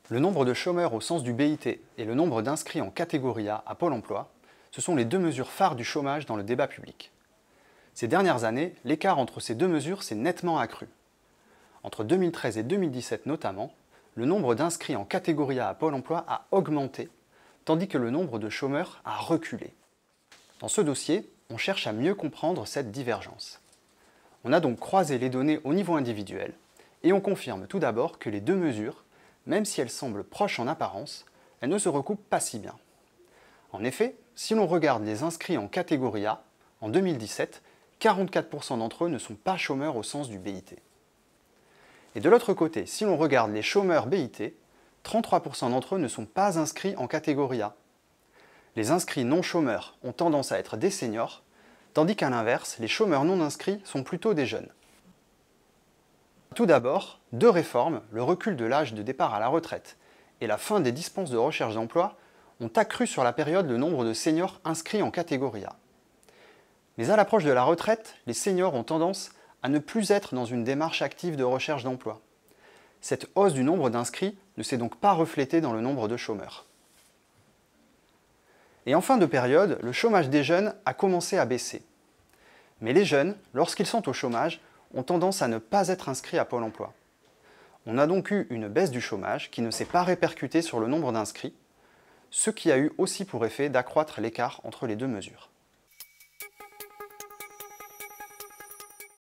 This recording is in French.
Le nombre de chômeurs au sens du BIT et le nombre d'inscrits en catégorie A à Pôle emploi, ce sont les deux mesures phares du chômage dans le débat public. Ces dernières années, l'écart entre ces deux mesures s'est nettement accru. Entre 2013 et 2017 notamment, le nombre d'inscrits en catégorie A à Pôle emploi a augmenté, tandis que le nombre de chômeurs a reculé. Dans ce dossier, on cherche à mieux comprendre cette divergence. On a donc croisé les données au niveau individuel, et on confirme tout d'abord que les deux mesures, même si elles semblent proches en apparence, elles ne se recoupent pas si bien. En effet, si l'on regarde les inscrits en catégorie A, en 2017, 44% d'entre eux ne sont pas chômeurs au sens du BIT. Et de l'autre côté, si l'on regarde les chômeurs BIT, 33% d'entre eux ne sont pas inscrits en catégorie A. Les inscrits non chômeurs ont tendance à être des seniors, tandis qu'à l'inverse, les chômeurs non inscrits sont plutôt des jeunes. Tout d'abord, deux réformes, le recul de l'âge de départ à la retraite et la fin des dispenses de recherche d'emploi, ont accru sur la période le nombre de seniors inscrits en catégorie A. Mais à l'approche de la retraite, les seniors ont tendance à ne plus être dans une démarche active de recherche d'emploi. Cette hausse du nombre d'inscrits ne s'est donc pas reflétée dans le nombre de chômeurs. Et en fin de période, le chômage des jeunes a commencé à baisser. Mais les jeunes, lorsqu'ils sont au chômage, ont tendance à ne pas être inscrits à Pôle emploi. On a donc eu une baisse du chômage qui ne s'est pas répercutée sur le nombre d'inscrits, ce qui a eu aussi pour effet d'accroître l'écart entre les deux mesures.